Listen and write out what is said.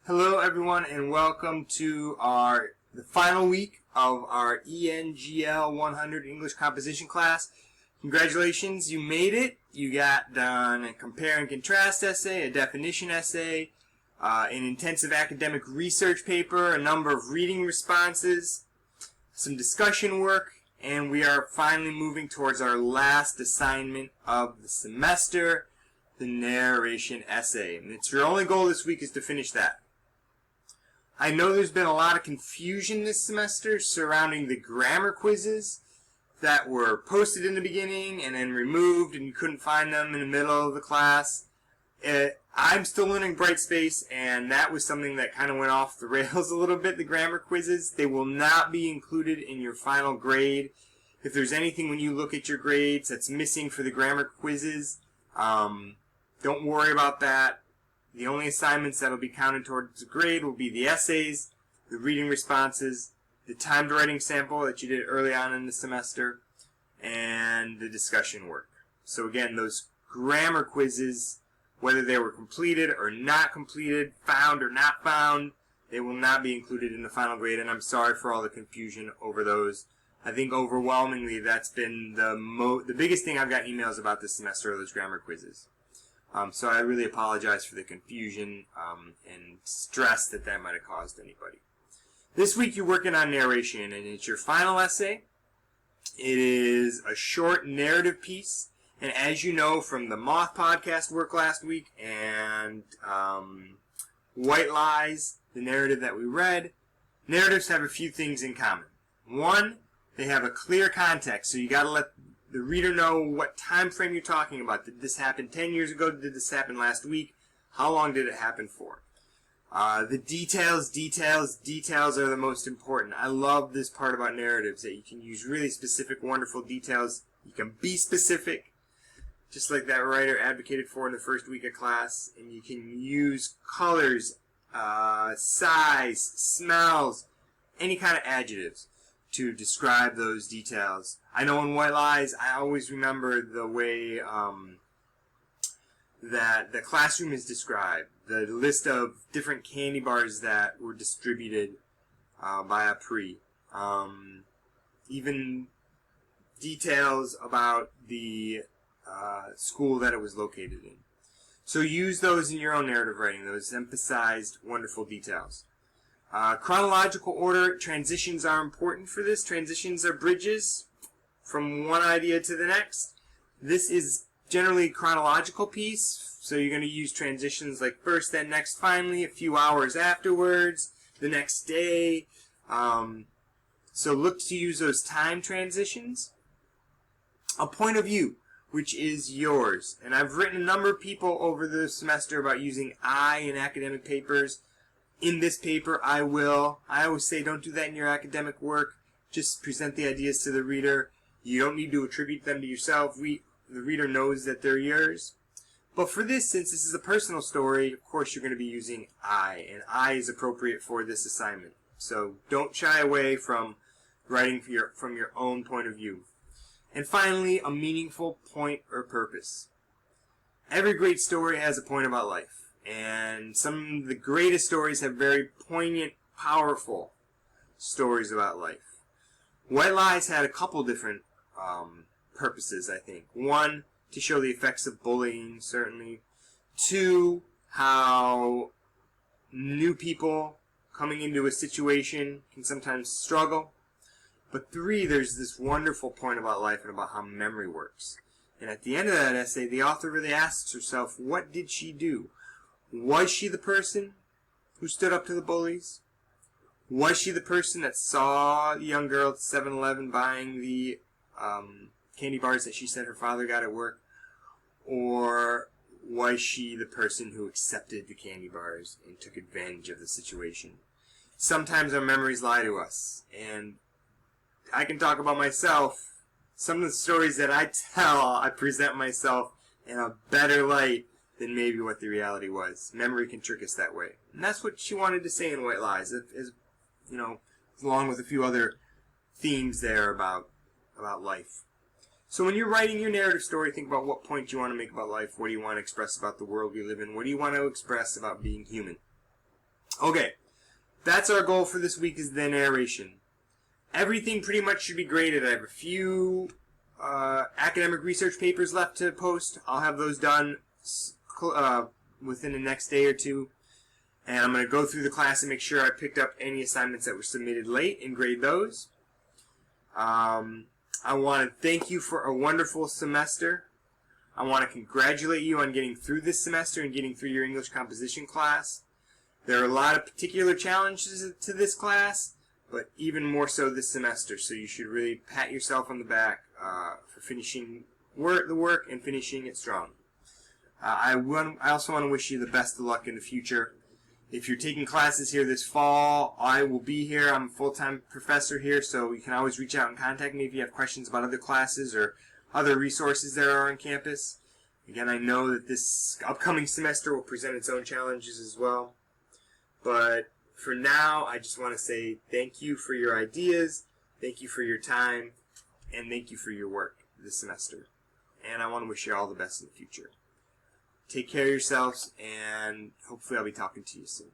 Hello everyone and welcome to the final week of our ENGL 100 English Composition class. Congratulations, you made it. You got done a compare and contrast essay, a definition essay, an intensive academic research paper, a number of reading responses, some discussion work, and we are finally moving towards our last assignment of the semester, the narration essay. And it's your only goal this week is to finish that. I know there's been a lot of confusion this semester surrounding the grammar quizzes that were posted in the beginning and then removed and you couldn't find them in the middle of the class. I'm still learning Brightspace, and that was something that kind of went off the rails a little bit, the grammar quizzes. They will not be included in your final grade. If there's anything when you look at your grades that's missing for the grammar quizzes, don't worry about that. The only assignments that will be counted towards the grade will be the essays, the reading responses, the timed writing sample that you did early on in the semester, and the discussion work. So again, those grammar quizzes, whether they were completed or not completed, found or not found, they will not be included in the final grade, and I'm sorry for all the confusion over those. I think overwhelmingly that's been the biggest thing I've got emails about this semester are those grammar quizzes. So I really apologize for the confusion and stress that might have caused anybody. This week you're working on narration, and it's your final essay. It is a short narrative piece, and as you know from the Moth podcast work last week and White Lies, the narrative that we read, narratives have a few things in common. One, they have a clear context, so you got to let the reader know what time frame you're talking about. Did this happen 10 years ago? Did this happen last week? How long did it happen for? The details are the most important. I love this part about narratives, that you can use really specific, wonderful details. You can be specific, just like that writer advocated for in the first week of class. And you can use colors, size, smells, any kind of adjectives to describe those details. I know in White Lies, I always remember the way that the classroom is described, the list of different candy bars that were distributed by a pre. Even details about the school that it was located in. So use those in your own narrative writing, those emphasized wonderful details. Chronological order, transitions are important for this. Transitions are bridges from one idea to the next. This is generally a chronological piece, so you're going to use transitions like first, then, next, finally, a few hours afterwards, the next day. So look to use those time transitions. A point of view, which is yours. And I've written a number of people over the semester about using I in academic papers. In this paper, I always say don't do that in your academic work. Just present the ideas to the reader. You don't need to attribute them to yourself. The reader knows that they're yours. But for this, since this is a personal story, of course you're going to be using I, and I is appropriate for this assignment. So don't shy away from writing from your own point of view. And finally, a meaningful point or purpose. Every great story has a point about life. And some of the greatest stories have very poignant, powerful stories about life. White Lies had a couple different purposes, I think. One, to show the effects of bullying, certainly. Two, how new people coming into a situation can sometimes struggle. But three, there's this wonderful point about life and about how memory works. And at the end of that essay, the author really asks herself, what did she do? Was she the person who stood up to the bullies? Was she the person that saw the young girl at 7-Eleven buying the candy bars that she said her father got at work? Or was she the person who accepted the candy bars and took advantage of the situation? Sometimes our memories lie to us. And I can talk about myself. Some of the stories that I tell, I present myself in a better light than maybe what the reality was. Memory can trick us that way. And that's what she wanted to say in White Lies, along with a few other themes there about life. So when you're writing your narrative story, think about what point you want to make about life. What do you want to express about the world we live in? What do you want to express about being human? Okay, that's our goal for this week, is the narration. Everything pretty much should be graded. I have a few academic research papers left to post. I'll have those done within the next day or two. And I'm going to go through the class and make sure I picked up any assignments that were submitted late and grade those. I want to thank you for a wonderful semester. I want to congratulate you on getting through this semester and getting through your English composition class. There are a lot of particular challenges to this class, but even more so this semester, so you should really pat yourself on the back for finishing the work and finishing it strong. I also want to wish you the best of luck in the future. If you're taking classes here this fall, I will be here. I'm a full-time professor here, so you can always reach out and contact me if you have questions about other classes or other resources that are on campus. Again, I know that this upcoming semester will present its own challenges as well. But for now, I just want to say thank you for your ideas, thank you for your time, and thank you for your work this semester. And I want to wish you all the best in the future. Take care of yourselves, and hopefully I'll be talking to you soon.